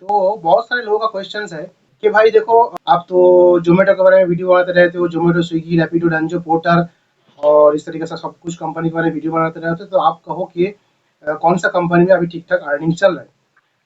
तो बहुत सारे लोगों का क्वेश्चंस है कि भाई देखो, आप तो ज़ोमैटो के बारे में वीडियो बनाते रहते हो, ज़ोमैटो, स्विगी, रैपिडो, रंजो, पोर्टर और इस तरीके से सब कुछ कंपनी के बारे में वीडियो बनाते रहते हो, तो आप कहो कि कौन-सा कंपनी में अभी ठीक-ठाक अर्निंग चल रहा है?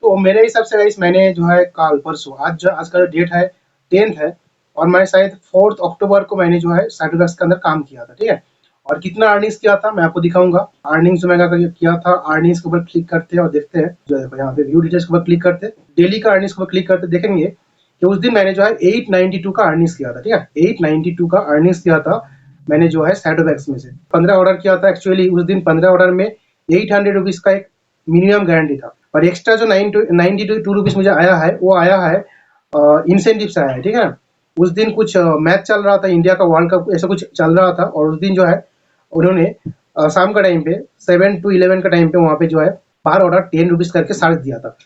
तो मेरे हिसाब से गाइस, मैंने जो है कल परसों, आज का जो डेट है 10th है, और मैं शायद 4th अक्टूबर को मैंने जो है साइटोडेस्क के अंदर काम किया था, ठीक है? और कितना अर्निंग्स किया था मैं आपको दिखाऊंगा। अर्निंग्स जो मैंने किया था, अर्निंग्स के ऊपर क्लिक करते हैं और देखते हैं, जो है यहाँ पे व्यू डिटेल्स के ऊपर क्लिक करते हैं, डेली का अर्निंग्स के ऊपर क्लिक करते देखेंगे कि उस दिन मैंने जो है 892 का अर्निंग्स किया था, ठीक है? 892 का अर्निंग्स किया था मैंने जो है साइटोडेस्क में से 15 ऑर्डर किया था। एक्चुअली उस दिन 15 ऑर्डर में 800 रुपीज का एक मिनिमम गारंटी था, और एक्स्ट्रा जो 92 रुपीज मुझे आया है, वो आया है इंसेंटिव से आया है, ठीक है? उस दिन कुछ मैच चल रहा था, इंडिया का वर्ल्ड कप ऐसा कुछ चल रहा था, और उस दिन जो है उन्होंने शाम का टाइम पे 7 to 11 का टाइम पे वहाँ पे जो है पर ऑर्डर 10 रुपीज करके चार्ज दिया था।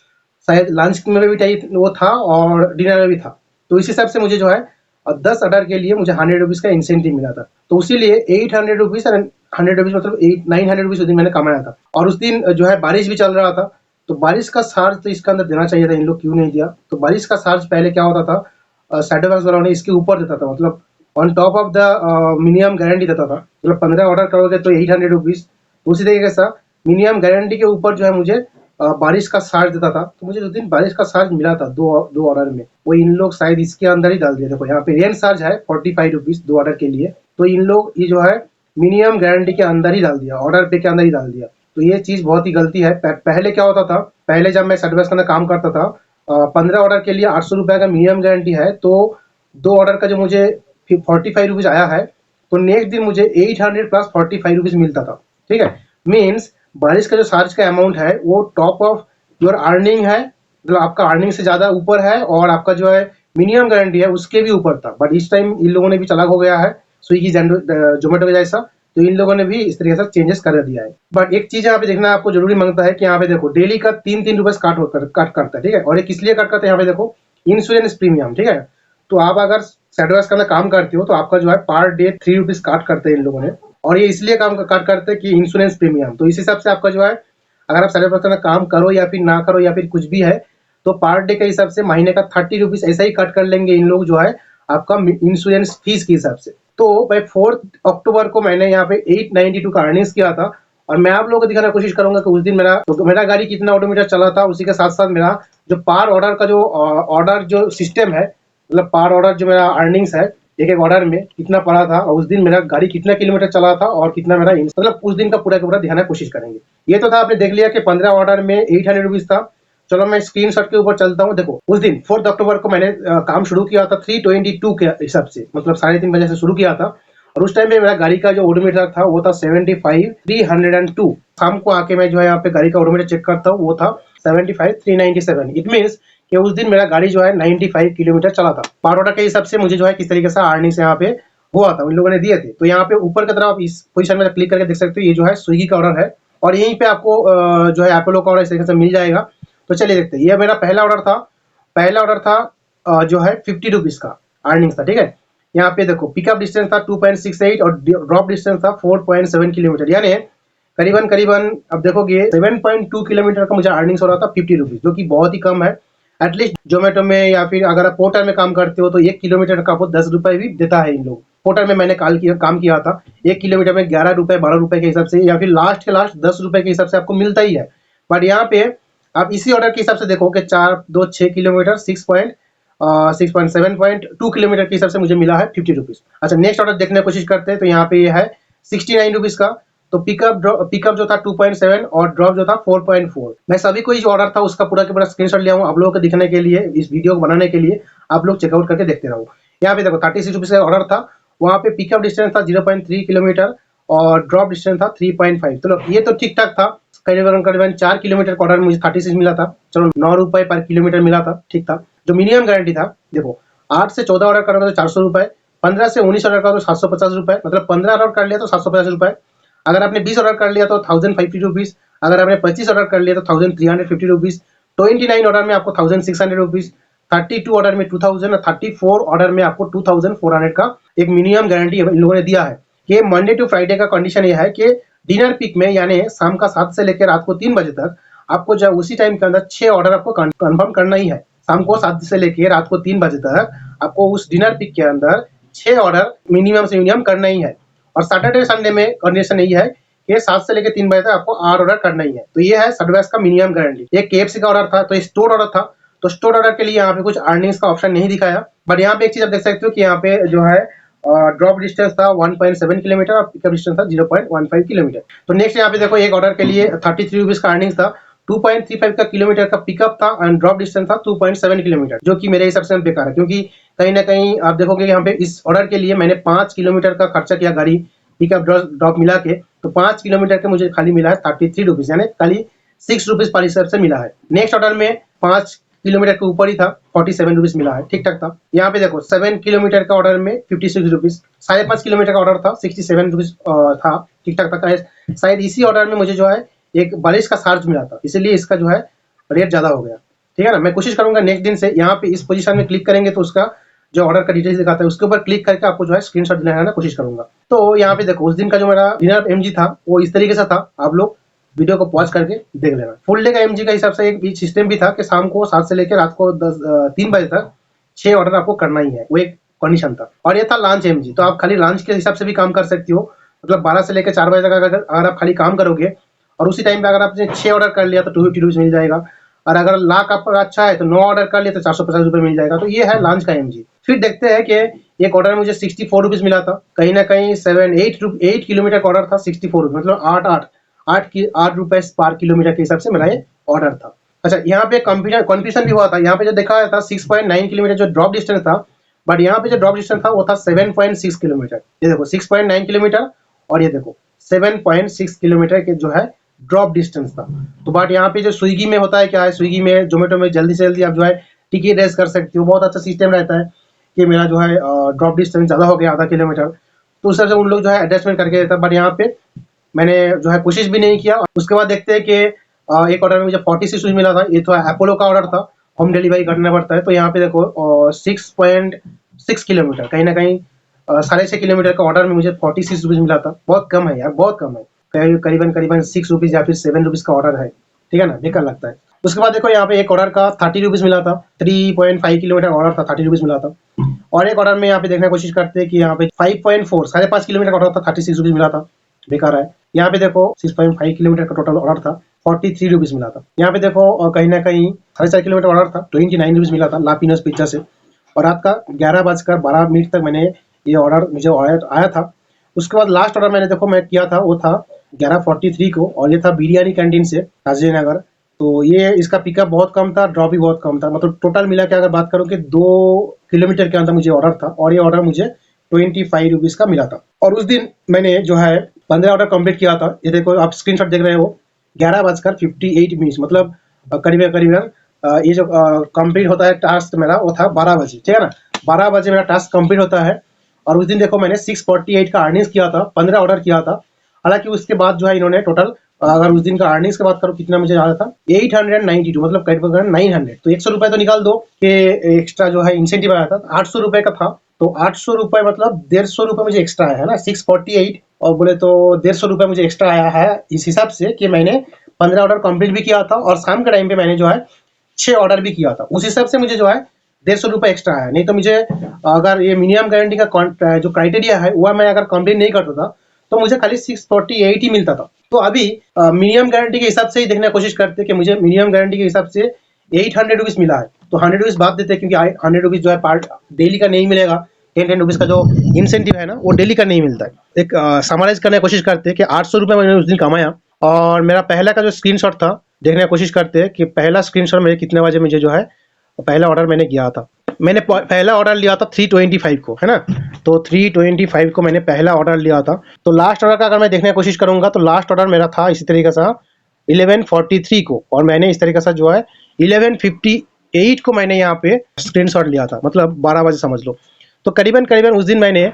शायद लंच में भी टाइप वो था और डिनर में भी था। तो इस हिसाब से मुझे जो है 10 ऑर्डर के लिए मुझे 100 रुपीज का इंसेंटिव मिला था। तो उसीलिए 800 रुपीज और 100 रुपीज मतलब 900 रुपीज उस दिन मैंने कमाया था। और उस दिन जो है बारिश भी चल रहा था, तो बारिश का चार्ज तो इसके अंदर देना चाहिए था, इन लोग क्यों नहीं दिया? तो बारिश का चार्ज पहले क्या होता था, साइडोवैक्स वालों ने इसके ऊपर देता था, मतलब on top of the minimum guarantee देता था। मतलब 15 ऑर्डर करोगे तो 800 रुपीज। उसी तरीके से मिनिमम गारंटी के ऊपर जो है मुझे बारिश का चार्ज देता था। तो मुझे उस दिन बारिश का चार्ज मिला था दो ऑर्डर में। वो इन लोग शायद इसके अंदर ही डाल दिए। देखो यहाँ पे रेंट चार्ज है 45 रुपीज 2 ऑर्डर के लिए, तो इन लोग ये जो है मिनिमम गारंटी के अंदर ही डाल दिया, ऑर्डर पे के अंदर ही डाल दिया। तो ये चीज बहुत ही गलती है। पहले क्या होता था, पहले जब मैं साइटोडेस्क के अंदर काम करता था, 15 ऑर्डर के लिए 800 रुपए का मिनिमम गारंटी है, तो 2 ऑर्डर का जो मुझे 45 रुपीज आया है, तो नेक्स्ट दिन मुझे 800 प्लस 45 रुपीज मिलता था, ठीक है? मीन्स बारिश का जो चार्ज का अमाउंट है वो टॉप ऑफ योर अर्निंग है, मतलब आपका अर्निंग से ज्यादा ऊपर है, और आपका जो है मिनिमम गारंटी है उसके भी ऊपर था। बट इस टाइम इन लोगों ने भी चालाक हो गया है, स्विगी, जोमेटो के जैसा, तो इन लोगों ने भी इस तरीके से चेंजेस कर दिया है। बट एक चीज यहाँ पे देखना आपको जरूरी मांगता है कि यहाँ पे देखो डेली का 3-3 रुपए काट करता है, ठीक है? और ये किस लिए काट करता है, यहाँ पे देखो इंश्योरेंस प्रीमियम, ठीक है? तो आप अगर साइडोडेस्क के अंदर काम करते हो तो आपका जो है पर डे 3 रुपीज काट करते हैं इन लोगों ने, और ये इसलिए काम काट करते हैं कि इंश्योरेंस प्रीमियम। तो इस हिसाब से आपका जो है, अगर आप साइडोडेस्क के अंदर काम करो या फिर ना करो या फिर कुछ भी है, तो पर डे के हिसाब से महीने का 30 रुपीज ऐसा ही कट कर लेंगे इन लोग, जो है आपका इंश्योरेंस फीस के हिसाब से। तो भाई 4 अक्टूबर को मैंने यहाँ पे 892 का अर्निंग्स किया था, और मैं आप लोगों को दिखाने की कोशिश करूंगा कि उस दिन मेरा गाड़ी कितना ऑटोमीटर चला था। उसी के साथ साथ मेरा जो पर ऑर्डर का जो ऑर्डर जो सिस्टम है, मतलब पर ऑर्डर जो मेरा अर्निंग्स है, एक एक ऑर्डर में कितना पड़ा था, और उस दिन मेरा गाड़ी कितना किलोमीटर चला था, और कितना मेरा मतलब उस दिन का पूरा का पूरा दिखाने की कोशिश करेंगे। ये तो था, आपने देख लिया कि 15 ऑर्डर में 800 रुपीज था। चलो मैं स्क्रीनशॉट के ऊपर चलता हूँ। देखो उस दिन 4 अक्टूबर को मैंने काम शुरू किया था 322 के हिसाब से, मतलब 3:30 बजे से शुरू किया था, और उस टाइम पे मेरा गाड़ी का जो ओडोमीटर था वो था 75,302। शाम को आके मैं जो है यहाँ पे गाड़ी का ओडोमीटर चेक करता हूँ, वो था 75,397। इट मीन्स कि उस दिन मेरा गाड़ी जो है 95 किलोमीटर चला था। पर ऑर्डर के हिसाब से मुझे जो है किस तरीके से अर्निंग्स यहाँ पे हुआ था, उन लोगों ने दिए थे। तो यहाँ पे ऊपर की तरफ आप इस पोजीशन में क्लिक करके देख सकते हो, ये जो है स्विगी का ऑर्डर है, और यहीं पे आपको जो है एपोलो का ऑर्डर इस तरीके से मिल जाएगा। तो चलिए देखते हैं। ये मेरा पहला ऑर्डर था। पहला ऑर्डर था जो है 50 रुपीज का अर्निंग्स था, ठीक है? यहाँ पे देखो पिकअप डिस्टेंस था 2.68 और ड्रॉप डिस्टेंस था 4.7 किलोमीटर, यानी करीबन करीबन अब देखोगे 7.2 किलोमीटर का मुझे अर्निंग्स हो रहा था 50 रुपीज, जो कि बहुत ही कम है। एटलीस्ट जोमेटो में या फिर अगर आप पोर्टर में काम करते हो तो 1 किलोमीटर का आपको 10 रुपए भी देता है इन लोग। पोर्टर में मैंने काम किया था, 1 किलोमीटर में 11 रुपए 12 रुपए के हिसाब से, या फिर लास्ट के लास्ट 10 रुपए के हिसाब से आपको मिलता ही है। बट यहाँ पे आप इसी ऑर्डर के हिसाब से देखो कि 4-2-6 किलोमीटर 6.2 किलोमीटर के हिसाब से मुझे मिला है 50 रुपीज। अच्छा, नेक्स्ट ऑर्डर देखने की कोशिश करते हैं। तो यहाँ पे ये है 69 रुपीज का। तो पिकअप जो था 2.7 और ड्रॉप जो था 4.4। मैं सभी को जो ऑर्डर था उसका पूरा के पूरा स्क्रीनशॉट लिया हूँ आप लोगों को दिखने के लिए, इस वीडियो को बनाने के लिए। आप लोग चेकआउट करके देखते रहो। यहाँ पे देखो 36 रुपीज का ऑर्डर था, वहाँ पे पिकअप डिस्टेंस था 0.3 किलोमीटर और ड्रॉप डिस्टेंस था 3.5। चलो ये तो ठीक ठाक था। करीबन 4 किलोमीटर का ऑर्डर मुझे 36 मिला था। चलो 9 रुपए पर किलोमीटर मिला था, ठीक था। जो मिनिमम गारंटी था, देखो 8 से 14 ऑर्डर करोगे तो 400 रुपए, 15 से 19 ऑर्डर करो तो 750 रुपए, मतलब 15 ऑर्डर कर लिया तो 750 रुपए। अगर आपने 20 ऑर्डर कर लिया तो 1050 रुपीज। अगर आपने 25 ऑर्डर कर लिया तो 1350 रुपीज। 29 ऑर्डर में आपको 1600 रुपीज। 32 ऑर्डर में 2000 और 34 ऑर्डर में आपको 2400 का एक मिनिमम गारंटी इन लोगों ने दिया है। कि मंडे टू फ्राइडे का कंडीशन यह है कि डिनर पिक में, यानी शाम का 7 से लेकर रात को 3 बजे तक आपको जो उसी टाइम के अंदर 6 ऑर्डर आपको कंफर्म करना ही है। शाम को 7 से लेके रात को 3 बजे तक आपको उस डिनर पिक के अंदर 6 ऑर्डर मिनिमम से मिनिमम करना ही है। और सैटरडे संडे में कंडीशन यही है कि 7 से लेकर 3 बजे तक आपको 8 ऑर्डर करना ही है। तो ये है सडवेस का मिनिमम गारंटी। एक KFC का ऑर्डर था, तो स्टोर ऑर्डर था, तो स्टोर ऑर्डर के लिए यहाँ पे कुछ अर्निंग्स का ऑप्शन नहीं दिखाया। बट यहाँ पे एक चीज आप देख सकते हो कि यहाँ पे जो है ड्रॉप डिस्टेंस था 1.7 किलोमीटर और पिकअप डिस्टेंस था 0.15 किलोमीटर। तो नेक्स्ट यहाँ पे देखो एक ऑर्डर के लिए 33 रुपीज का अर्निंग्स था, 2.35 का किलोमीटर का पिकअप था एंड ड्रॉप डिस्टेंस था 2.7 किलोमीटर, जो कि मेरे हिसाब से बेकार है, क्योंकि कहीं ना कहीं आप देखोगे यहाँ पे इस ऑर्डर के लिए मैंने 5 किलोमीटर का खर्चा किया गाड़ी पिकअप ड्रॉप मिला के, तो 5 किलोमीटर के मुझे खाली मिला है 33 रुपीज, यानी खाली 6 रुपीज पर हिसाब से मिला है। नेक्स्ट ऑर्डर में 5 किलोमीटर के ऊपर ही था, 47 रुपीज मिला है, ठीक ठाक था। यहाँ पे देखो 7 किलोमीटर का ऑर्डर में 56 रुपीज, 5.5 किलोमीटर का ऑर्डर था 67 रुपीज था, ठीक ठाक था। शायद इसी ऑर्डर में मुझे जो है एक बारिश का चार्ज मिला था, इसीलिए इसका जो है रेट ज्यादा हो गया, ठीक है ना। मैं कोशिश करूंगा नेक्स्ट दिन से यहाँ पे इस पोजीशन में क्लिक करेंगे तो उसका जो ऑर्डर का डिटेल्स दिखाता है उसके ऊपर क्लिक करके आपको जो है स्क्रीनशॉट दिलाने की कोशिश करूंगा। तो यहाँ पे देखो उस दिन का जो मेरा डिनर MG था वो इस तरीके से था, आप लोग वीडियो को पॉज करके देख लेना। फुल डे का MG का हिसाब से एक सिस्टम भी था कि शाम को 7 से लेकर रात को 3 बजे तक 6 ऑर्डर आपको करना ही है, वो एक कंडीशन था। और ये था लंच MG, तो आप खाली लंच के हिसाब से भी काम कर सकते हो, मतलब 12 से लेकर 4 बजे तक अगर आप खाली काम करोगे और उसी टाइम पे अगर आपने 6 ऑर्डर कर लिया तो 250 रुपीज मिल जाएगा, और अगर लाख आपका अच्छा है तो 9 ऑर्डर कर लिया तो 450 रुपये मिल जाएगा। तो ये है लंच का MG। फिर देखते हैं कि एक ऑर्डर में मुझे 64 रुपीज मिला था, कहीं ना कहीं 8 किलोमीटर का ऑर्डर था, 64 रुपीज मतलब 8 रुपए पर किलोमीटर के हिसाब से मेरा ये ऑर्डर था। अच्छा, यहाँ पे कंफ्यूजन भी हुआ था, यहाँ पे जो देखा था 6.9 किलोमीटर जो ड्रॉप डिस्टेंस था, बट यहाँ पे जो ड्रॉप डिस्टेंस था वो था 7.6 किलोमीटर। ये देखो 6.9 किलोमीटर और ये देखो 7.6 किलोमीटर के जो है ड्रॉप डिस्टेंस था। तो बट यहाँ पे जो स्विगी में होता है क्या है, स्विगी में जोमेटो में जल्दी से जल्दी आप जो है टिकट रेस कर सकते हो, बहुत अच्छा सिस्टम रहता है कि मेरा जो है ड्रॉप डिस्टेंस ज़्यादा हो गया आधा किलोमीटर, तो उस तरह से उन लोग जो है एडजस्टमेंट करके देता है। बट यहाँ पे मैंने जो है कोशिश भी नहीं किया। उसके बाद देखते हैं कि एक ऑर्डर में मुझे 46 रुपीज मिला था, ये तो अपोलो का ऑर्डर था, होम डिलीवरी करना पड़ता है। तो यहाँ पे देखो 6.6 किलोमीटर, कहीं ना कहीं 6.5 किलोमीटर का ऑर्डर में मुझे 46 रुपीज मिला था। बहुत कम है यार, बहुत कम है, करीबन 6 रुपीज या फिर 7 रुपीज का ऑर्डर है, ठीक है ना, बेकार लगता है। उसके बाद देखो यहाँ पे एक ऑर्डर का 30 रुपीज मिला था, 3.5 किलोमीटर ऑर्डर था, 30 रुपीज मिला था। और एक ऑर्डर में यहाँ पे देखने की कोशिश करते हैं कि यहाँ पे 5.4 5.5 किलोमीटर का ऑर्डर था, 36 रुपीज मिला था, बेकार है। यहाँ पे देखो 6.5 किलोमीटर का टोटल ऑर्डर था, 43 रुपीज मिला था। यहाँ पे देखो कहीं ना कहीं 4.5 किलोमीटर ऑर्डर था, 29 रुपीज मिला था लापिनोस पिज्जा से। और रात का 11:12 तक मैंने ये ऑर्डर मुझे आया था। उसके बाद लास्ट ऑर्डर मैंने देखो मैं किया था वो था 11:43 को, और ये था बिरयानी कैंटीन से राजेंद्र नगर। तो ये इसका पिकअप बहुत कम था, ड्रॉप भी बहुत कम था, मतलब टोटल मिला के अगर बात करूँ कि 2 किलोमीटर के अंदर मुझे ऑर्डर था, और ये ऑर्डर मुझे 25 रुपीज का मिला था। और उस दिन मैंने जो है 15 ऑर्डर कंप्लीट किया था। ये देखो आप स्क्रीनशॉट देख रहे हो, 11:58 मतलब करीबन ये जो कंप्लीट होता है टास्क मेरा वो था 12 बजे, ठीक है ना, 12 बजे मेरा टास्क कंप्लीट होता है। और उस दिन देखो मैंने 648 का अर्निंग्स किया था, 15 ऑर्डर किया था। हालांकि उसके बाद जो है इन्होंने टोटल, अगर उस दिन का अर्निंग्स की बात करो कितना मुझे आया था 892, मतलब करीबन 900, तो 100 रुपए तो निकाल दो कि एक्स्ट्रा जो है इंसेंटिव आया था, 800 रुपए का था। तो 800 रुपए मतलब 150 रुपए मुझे एक्स्ट्रा आया है ना, 648 और बोले तो 150 रुपए मुझे एक्स्ट्रा आया है, इस हिसाब से कि मैंने 15 ऑर्डर कंप्लीट भी किया था और शाम के टाइम पे मैंने जो है 6 ऑर्डर भी किया था। उस हिसाब से मुझे जो है 150 रुपए एक्स्ट्रा आया। नहीं तो मुझे अगर ये मिनिमम गारंटी का जो क्राइटेरिया है वह मैं अगर कंप्लीट नहीं करता था तो मुझे खाली 648 ही मिलता था। तो अभी मिनिमम गारंटी के हिसाब से ही देखने की कोशिश करते कि मुझे मिनिमम गारंटी के हिसाब से 800 रुपीज मिला है, तो 100 रुपीज बात देते क्योंकि 100 रुपीज जो है पार्ट डेली का नहीं मिलेगा, 10 रुपीज का जो इंसेंटिव है ना वो डेली का नहीं मिलता है। एक समराइज करने की कोशिश करते हैं कि 800 रुपये मैंने उस दिन कमाया। और मेरा पहला का जो स्क्रीनशॉट था देखने की कोशिश करते हैं कि पहला स्क्रीनशॉट मेरे कितने बजे मुझे जो है पहला ऑर्डर मैंने किया था। मैंने पहला ऑर्डर लिया था 325 को, है ना, तो 325 को मैंने पहला ऑर्डर लिया था। तो लास्ट ऑर्डर का अगर मैं देखने की कोशिश करूंगा तो लास्ट ऑर्डर मेरा था इसी तरीके से 11:43 को, और मैंने इस तरीके से जो है 11:58 को मैंने यहाँ पे स्क्रीनशॉट लिया था, मतलब 12 बजे समझ लो। तो करीबन उस दिन मैंने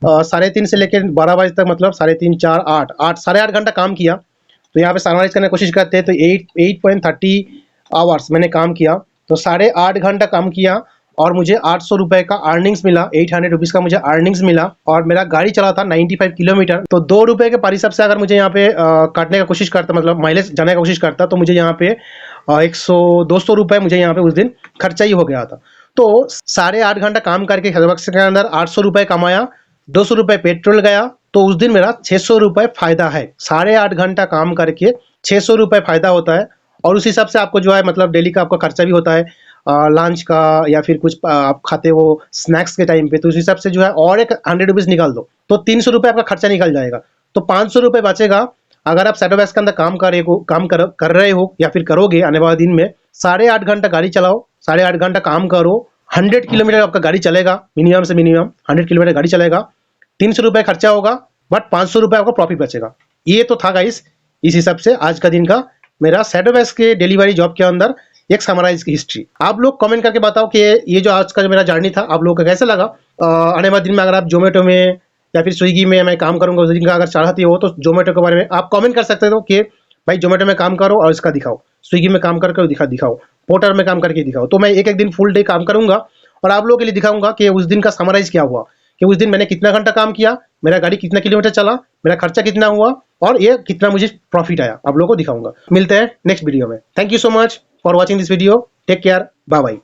3:30 से लेकर 12 बजे तक, मतलब 3:30 4 8 साढ़े 8 घंटा काम किया। तो यहाँ पे समराइज करने की कोशिश करते हैं तो 8.30 आवर्स मैंने काम किया, तो 8.5 घंटा काम किया और मुझे 800 रुपए का अर्निंग्स मिला, 800 रुपीज का मुझे अर्निंग्स मिला, और मेरा गाड़ी चला था 95 किलोमीटर। तो 2 रुपए के परिसर से अगर मुझे यहाँ पे काटने का कोशिश करता, मतलब माइलेज जाने का कोशिश करता, तो मुझे यहाँ पे 100-200 रुपए मुझे यहाँ पे उस दिन खर्चा ही हो गया था। तो 8.5 घंटा काम करके हज़रबख्श के अंदर 800 रुपए कमाया, 200 रुपए पेट्रोल गया, तो उस दिन मेरा 600 रुपए फायदा है। 8.5 घंटा काम करके 600 रुपए फायदा होता है। और उस हिसाब से आपको जो है मतलब डेली का आपका खर्चा भी होता है लंच का, या फिर कुछ आप खाते हो स्नैक्स के टाइम पे, तो उस हिसाब से जो है और एक 100 रुपीज निकाल दो, तो 300 रुपए आपका खर्चा निकल जाएगा। तो 500 रुपए बचेगा। अगर आप सैटरबैक्स के अंदर कर रहे हो या फिर करोगे आने वाले दिन में, 8.5 घंटा गाड़ी चलाओ, 8.5 घंटा काम करो, 100 किलोमीटर आपका गाड़ी चलेगा, मिनिमम से मिनिमम 100 किलोमीटर गाड़ी चलेगा, 300 रुपए खर्चा होगा, बट 500 रुपए आपका प्रॉफिट बचेगा। ये तो था गाइस, इस हिसाब से आज का दिन का मेरा सैटरबैक्स के डिलीवरी जॉब के अंदर एक समराइज की हिस्ट्री। आप लोग कमेंट करके बताओ कि ये जो आज का जो मेरा जर्नी था आप लोगों को कैसे लगा। आने वाले दिन में अगर आप जोमेटो में या फिर स्विगी में मैं काम करूंगा उस दिन का अगर चाहते हो, तो जोमेटो के बारे में आप कमेंट कर सकते हो कि भाई जोमेटो में काम करो और इसका दिखाओ, स्विगी में काम करके दिखाओ, पोर्टर में काम करके दिखाओ। तो मैं एक एक दिन फुल डे काम करूंगा और आप लोगों के लिए दिखाऊंगा कि उस दिन का समराइज क्या हुआ, कि उस दिन मैंने कितना घंटा काम किया, मेरा गाड़ी कितना किलोमीटर चला, मेरा खर्चा कितना हुआ, और ये कितना मुझे प्रॉफिट आया, आप लोगों को दिखाऊंगा। मिलते हैं नेक्स्ट वीडियो में। Thank you so much for watching this video. Take care, bye bye.